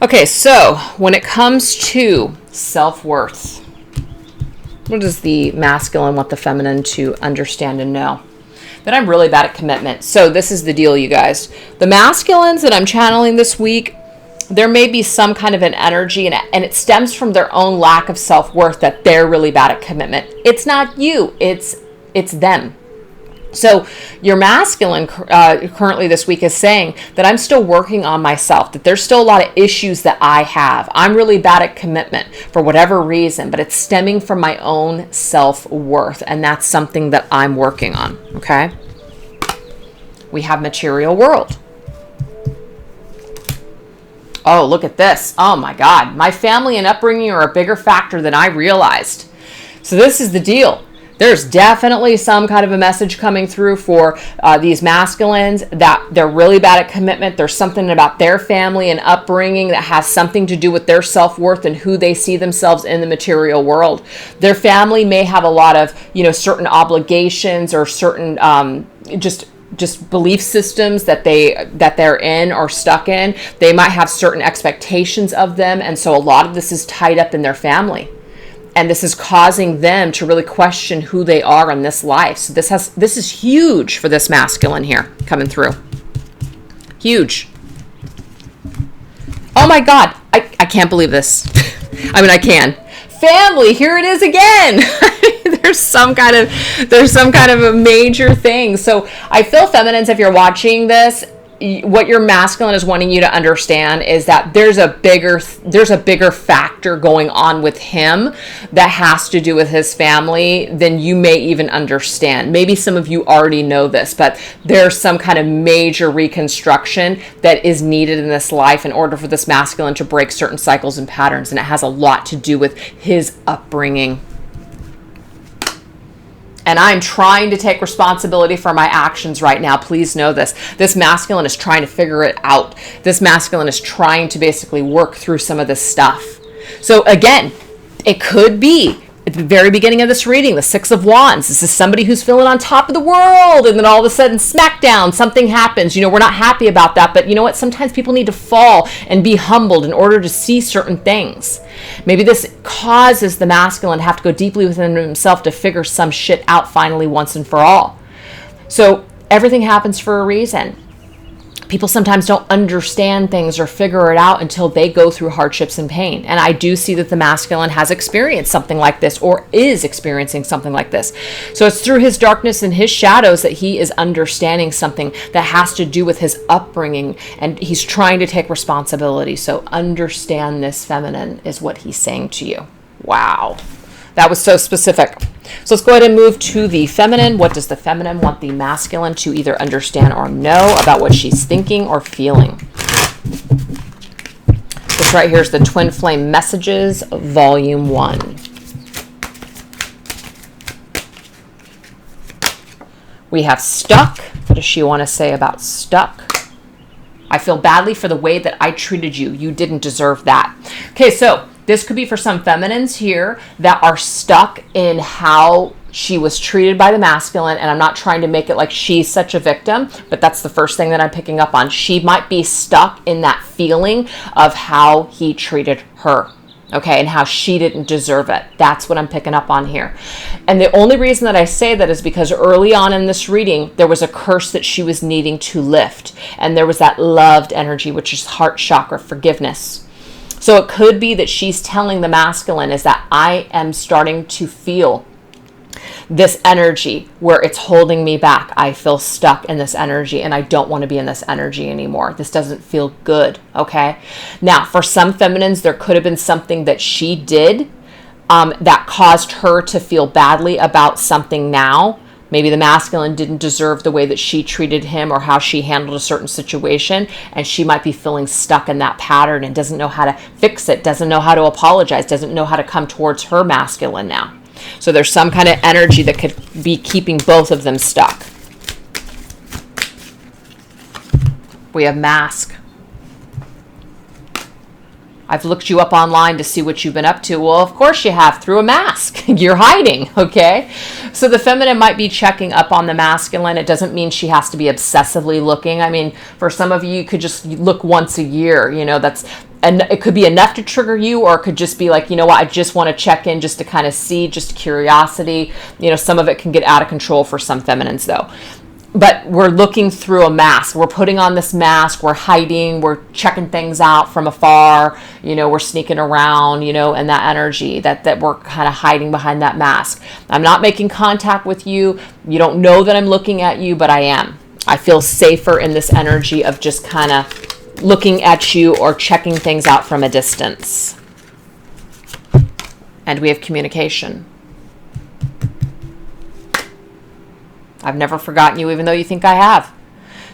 Okay, so when it comes to self-worth, what does the masculine want the feminine to understand and know? That I'm really bad at commitment. So this is the deal, you guys. The masculines that I'm channeling this week, there may be some kind of an energy, and it stems from their own lack of self-worth, that they're really bad at commitment. It's not you, it's them. So your masculine currently this week is saying that I'm still working on myself, that there's still a lot of issues that I have. I'm really bad at commitment for whatever reason, but it's stemming from my own self-worth, and that's something that I'm working on, okay? We have material world. Oh, look at this. Oh my God. My family and upbringing are a bigger factor than I realized. So this is the deal. There's definitely some kind of a message coming through for these masculines, that they're really bad at commitment. There's something about their family and upbringing that has something to do with their self-worth and who they see themselves in the material world. Their family may have a lot of, you know, certain obligations or certain just belief systems that they're in or stuck in. They might have certain expectations of them, and so a lot of this is tied up in their family. And this is causing them to really question who they are in this life. So this is huge for this masculine here coming through. Huge. Oh my God. I can't believe this. I mean, I can. Family, here it is again. There's some kind of a major thing. So I feel, feminines, if you're watching this, what your masculine is wanting you to understand is that there's a bigger factor going on with him that has to do with his family than you may even understand. Maybe some of you already know this, but there's some kind of major reconstruction that is needed in this life in order for this masculine to break certain cycles and patterns, and it has a lot to do with his upbringing. And I'm trying to take responsibility for my actions right now. Please know this. This masculine is trying to figure it out. This masculine is trying to basically work through some of this stuff. So again, it could be at the very beginning of this reading, the Six of Wands. This is somebody who's feeling on top of the world, and then all of a sudden, smackdown, something happens. You know, we're not happy about that, but you know what? Sometimes people need to fall and be humbled in order to see certain things. Maybe this causes the masculine to have to go deeply within himself to figure some shit out finally once and for all. So everything happens for a reason. people sometimes don't understand things or figure it out until they go through hardships and pain. And I do see that the masculine has experienced something like this or is experiencing something like this. So it's through his darkness and his shadows that he is understanding something that has to do with his upbringing, and he's trying to take responsibility. So understand this, feminine, is what he's saying to you. Wow. That was so specific. So let's go ahead and move to the feminine. What does the feminine want the masculine to either understand or know about what she's thinking or feeling? This right here is the Twin Flame Messages, Volume 1. We have stuck. What does she want to say about stuck? I feel badly for the way that I treated you. You didn't deserve that. Okay, so this could be for some feminines here that are stuck in how she was treated by the masculine. And I'm not trying to make it like she's such a victim, but that's the first thing that I'm picking up on. She might be stuck in that feeling of how he treated her. Okay, and how she didn't deserve it. That's what I'm picking up on here. And the only reason that I say that is because early on in this reading, there was a curse that she was needing to lift. And there was that loved energy, which is heart chakra, forgiveness. So it could be that she's telling the masculine is that I am starting to feel this energy where it's holding me back. I feel stuck in this energy and I don't want to be in this energy anymore. This doesn't feel good. Okay. Now, for some feminines, there could have been something that she did that caused her to feel badly about something now. Maybe the masculine didn't deserve the way that she treated him or how she handled a certain situation, and she might be feeling stuck in that pattern and doesn't know how to fix it, doesn't know how to apologize, doesn't know how to come towards her masculine now. So there's some kind of energy that could be keeping both of them stuck. We have mask. I've looked you up online to see what you've been up to. Well, of course you have, through a mask. You're hiding, okay? So the feminine might be checking up on the masculine. It doesn't mean she has to be obsessively looking. I mean, for some of you could just look once a year. You know, and it could be enough to trigger you, or it could just be like, you know what, I just want to check in just to kind of see, just curiosity. You know, some of it can get out of control for some feminines though. But we're looking through a mask. We're putting on this mask. We're hiding. We're checking things out from afar. You know, we're sneaking around, you know, and that energy that we're kind of hiding behind that mask. I'm not making contact with you. You don't know that I'm looking at you, but I am. I feel safer in this energy of just kind of looking at you or checking things out from a distance. And we have communication. I've never forgotten you, even though you think I have.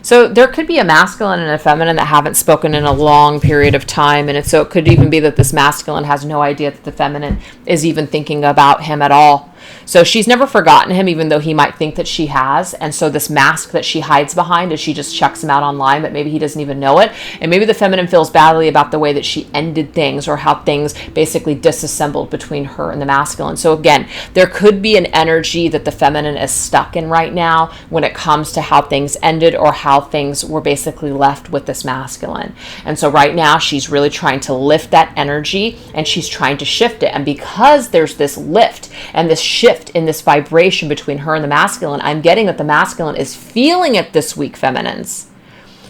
So there could be a masculine and a feminine that haven't spoken in a long period of time. And so it could even be that this masculine has no idea that the feminine is even thinking about him at all. So she's never forgotten him, even though he might think that she has. And so this mask that she hides behind is she just checks him out online, but maybe he doesn't even know it. And maybe the feminine feels badly about the way that she ended things or how things basically disassembled between her and the masculine. So again, there could be an energy that the feminine is stuck in right now when it comes to how things ended or how things were basically left with this masculine. And so right now she's really trying to lift that energy and she's trying to shift it. And because there's this lift and this shift in this vibration between her and the masculine, I'm getting that the masculine is feeling it this week, feminines.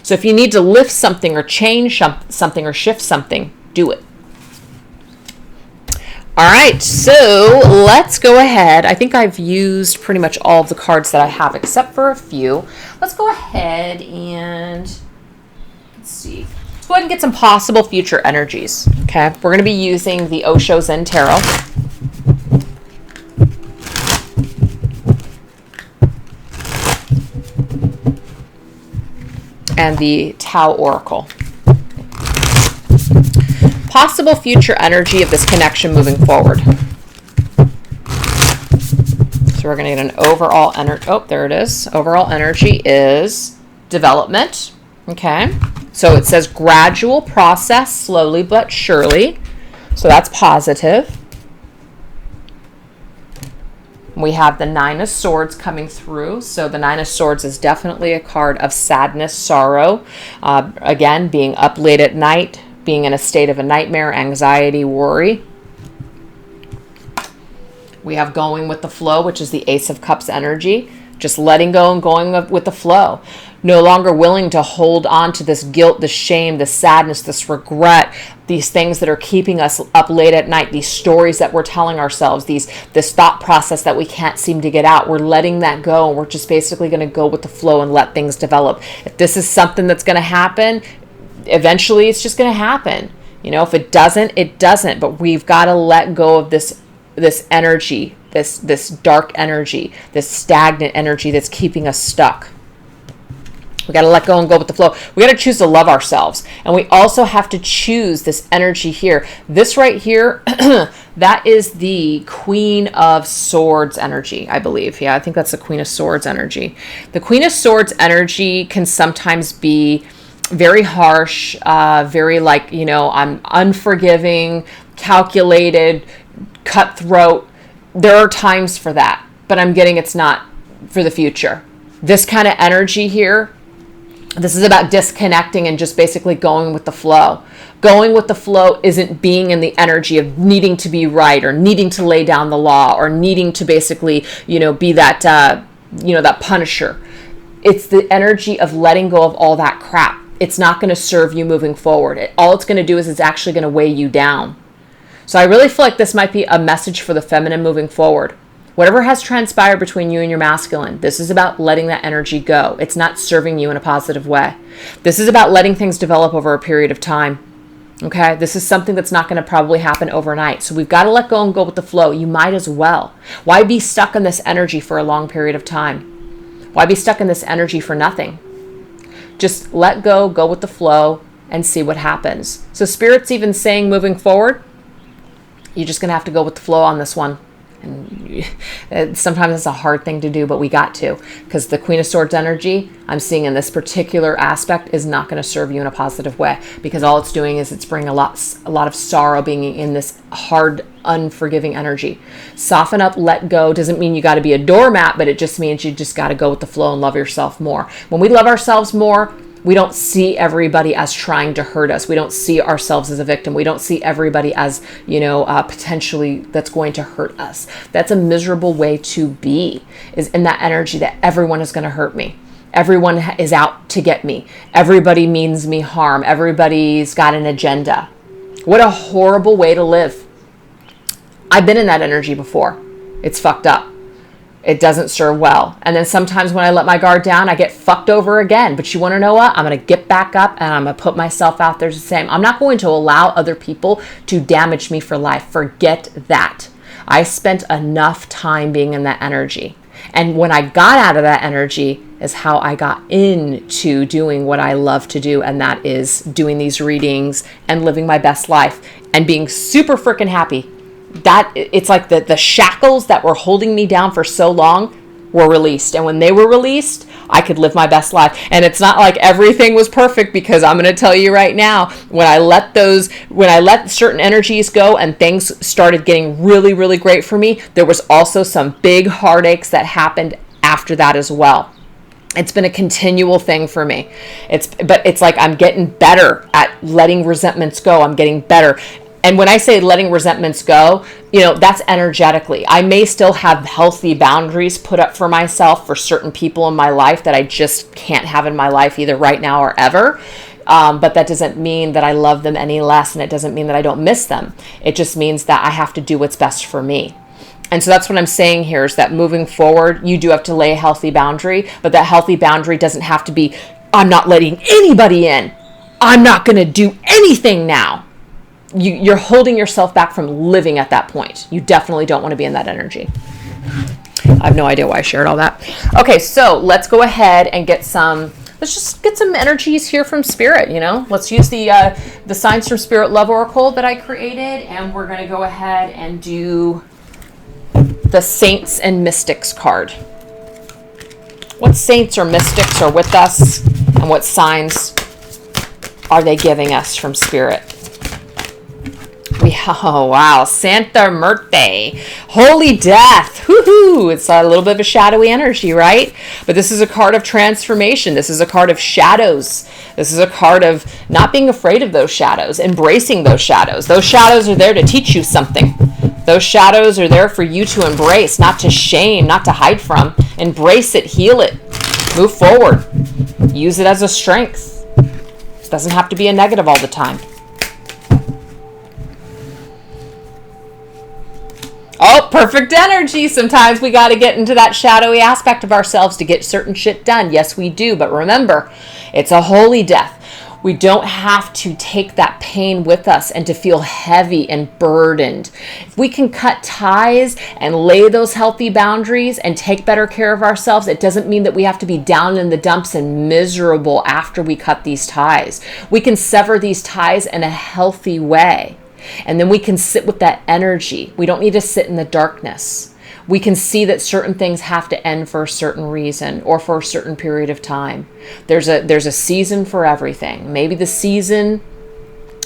So if you need to lift something or change something or shift something, do it. All right, so let's go ahead. I think I've used pretty much all of the cards that I have except for a few. Let's go ahead and let's see. Let's go ahead and get some possible future energies. Okay, we're going to be using the Osho Zen Tarot. And the Tao Oracle. Possible future energy of this connection moving forward. So we're going to get an overall energy. Oh, there it is. Overall energy is development. Okay. So it says gradual process, slowly but surely. So that's positive. We have the Nine of Swords coming through. So the Nine of Swords is definitely a card of sadness, sorrow. Again, being up late at night, being in a state of a nightmare, anxiety, worry. We have going with the flow, which is the Ace of Cups energy. Just letting go and going with the flow. No longer willing to hold on to this guilt, this shame, this sadness, this regret, these things that are keeping us up late at night, these stories that we're telling ourselves, this thought process that we can't seem to get out. We're letting that go, and we're just basically going to go with the flow and let things develop. If this is something that's going to happen, eventually it's just going to happen. If it doesn't, it doesn't. But we've got to let go of this energy, this dark energy, this stagnant energy that's keeping us stuck. We got to let go and go with the flow. We got to choose to love ourselves. And we also have to choose this energy here. This right here, that is the Queen of Swords energy, I believe. Yeah, I think that's the Queen of Swords energy. The Queen of Swords energy can sometimes be very harsh, very I'm unforgiving, calculated, cutthroat. There are times for that, but I'm getting it's not for the future. This kind of energy here, this is about disconnecting and just basically going with the flow. Going with the flow isn't being in the energy of needing to be right or needing to lay down the law or needing to basically, be that, that punisher. It's the energy of letting go of all that crap. It's not going to serve you moving forward. All it's going to do is it's actually going to weigh you down. So I really feel like this might be a message for the feminine moving forward. Whatever has transpired between you and your masculine, this is about letting that energy go. It's not serving you in a positive way. This is about letting things develop over a period of time. Okay, this is something that's not going to probably happen overnight. So we've got to let go and go with the flow. You might as well. Why be stuck in this energy for a long period of time? Why be stuck in this energy for nothing? Just let go with the flow, and see what happens. So Spirit's even saying moving forward, you're just going to have to go with the flow on this one. And sometimes it's a hard thing to do, but we got to, because the Queen of Swords energy I'm seeing in this particular aspect is not going to serve you in a positive way, because all it's doing is it's bringing a lot of sorrow, being in this hard, unforgiving energy. Soften up, let go. Doesn't mean you got to be a doormat, but it just means you just got to go with the flow and love yourself more. When we love ourselves more, we don't see everybody as trying to hurt us. We don't see ourselves as a victim. We don't see everybody as, potentially that's going to hurt us. That's a miserable way to be, is in that energy that everyone is going to hurt me. Everyone is out to get me. Everybody means me harm. Everybody's got an agenda. What a horrible way to live. I've been in that energy before. It's fucked up. It doesn't serve well. And then sometimes when I let my guard down, I get fucked over again. But you want to know what? I'm going to get back up and I'm going to put myself out there the same. I'm not going to allow other people to damage me for life. Forget that. I spent enough time being in that energy. And when I got out of that energy is how I got into doing what I love to do. And that is doing these readings and living my best life and being super freaking happy. That it's like the shackles that were holding me down for so long were released. And when they were released, I could live my best life. And it's not like everything was perfect, because I'm going to tell you right now, when I let certain energies go and things started getting really, really great for me, there was also some big heartaches that happened after that as well. It's been a continual thing for me. But it's like I'm getting better at letting resentments go. I'm getting better. And when I say letting resentments go, that's energetically. I may still have healthy boundaries put up for myself for certain people in my life that I just can't have in my life either right now or ever. But that doesn't mean that I love them any less, and it doesn't mean that I don't miss them. It just means that I have to do what's best for me. And so that's what I'm saying here, is that moving forward, you do have to lay a healthy boundary, but that healthy boundary doesn't have to be, I'm not letting anybody in. I'm not going to do anything now. You're holding yourself back from living at that point. You definitely don't want to be in that energy. I have no idea why I shared all that. Okay, so let's go ahead and let's just get some energies here from Spirit, Let's use the Signs from Spirit Love Oracle that I created, and we're going to go ahead and do the Saints and Mystics card. What saints or mystics are with us, and what signs are they giving us from Spirit? Oh, wow. Santa Muerte. Holy Death. Woohoo. It's a little bit of a shadowy energy, right? But this is a card of transformation. This is a card of shadows. This is a card of not being afraid of those shadows, embracing those shadows. Those shadows are there to teach you something. Those shadows are there for you to embrace, not to shame, not to hide from. Embrace it, heal it, move forward. Use it as a strength. It doesn't have to be a negative all the time. Oh, perfect energy. Sometimes we got to get into that shadowy aspect of ourselves to get certain shit done. Yes, we do. But remember, it's a holy death. We don't have to take that pain with us and to feel heavy and burdened. If we can cut ties and lay those healthy boundaries and take better care of ourselves, it doesn't mean that we have to be down in the dumps and miserable after we cut these ties. We can sever these ties in a healthy way. And then we can sit with that energy. We don't need to sit in the darkness. We can see that certain things have to end for a certain reason or for a certain period of time. There's a season for everything. Maybe the season,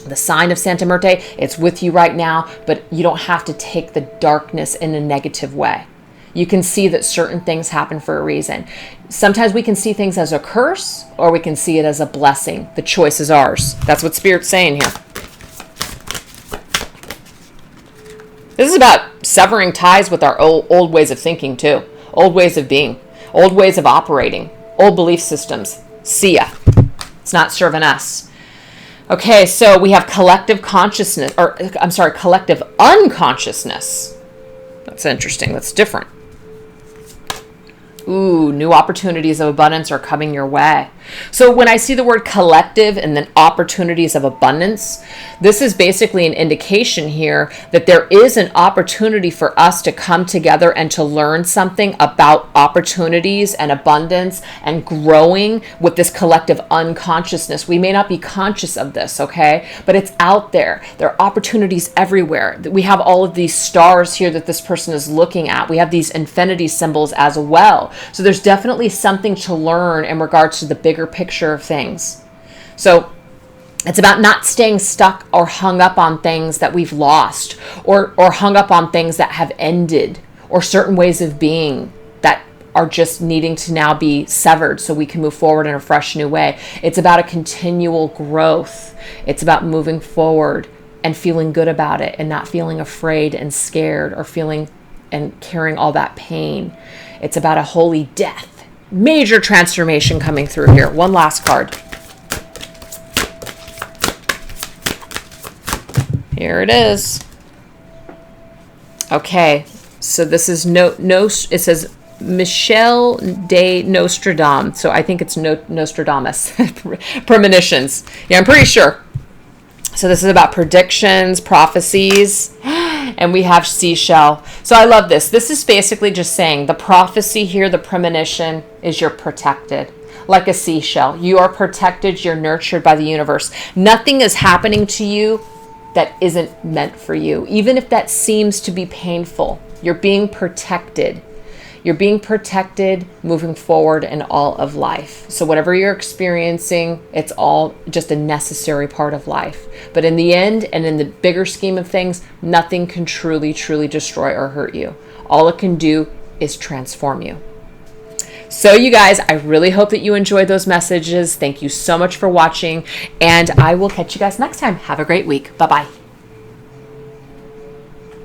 the sign of Santa Muerte, it's with you right now, but you don't have to take the darkness in a negative way. You can see that certain things happen for a reason. Sometimes we can see things as a curse or we can see it as a blessing. The choice is ours. That's what Spirit's saying here. This is about severing ties with our old ways of thinking too. Old ways of being. Old ways of operating. Old belief systems. See ya. It's not serving us. Okay, so we have collective consciousness, collective unconsciousness. That's interesting. That's different. Ooh, new opportunities of abundance are coming your way. So when I see the word collective and then opportunities of abundance, this is basically an indication here that there is an opportunity for us to come together and to learn something about opportunities and abundance and growing with this collective unconsciousness. We may not be conscious of this, okay? But it's out there. There are opportunities everywhere. We have all of these stars here that this person is looking at. We have these infinity symbols as well. So there's definitely something to learn in regards to the bigger picture of things. So it's about not staying stuck or hung up on things that we've lost or hung up on things that have ended or certain ways of being that are just needing to now be severed so we can move forward in a fresh new way. It's about a continual growth. It's about moving forward and feeling good about it and not feeling afraid and scared or feeling and carrying all that pain. It's about a holy death. Major transformation coming through here. One last card. Here it is. Okay, so this is it says Michel de Nostradamus. So I think it's Nostradamus. Premonitions. Yeah, I'm pretty sure. So this is about predictions, prophecies, and we have seashell. So I love this. This is basically just saying the prophecy here, the premonition, is you're protected. Like a seashell. You are protected, you're nurtured by the universe. Nothing is happening to you that isn't meant for you. Even if that seems to be painful, you're being protected. You're being protected moving forward in all of life. So whatever you're experiencing, it's all just a necessary part of life. But in the end, and in the bigger scheme of things, nothing can truly, truly destroy or hurt you. All it can do is transform you. So you guys, I really hope that you enjoyed those messages. Thank you so much for watching, and I will catch you guys next time. Have a great week. Bye-bye.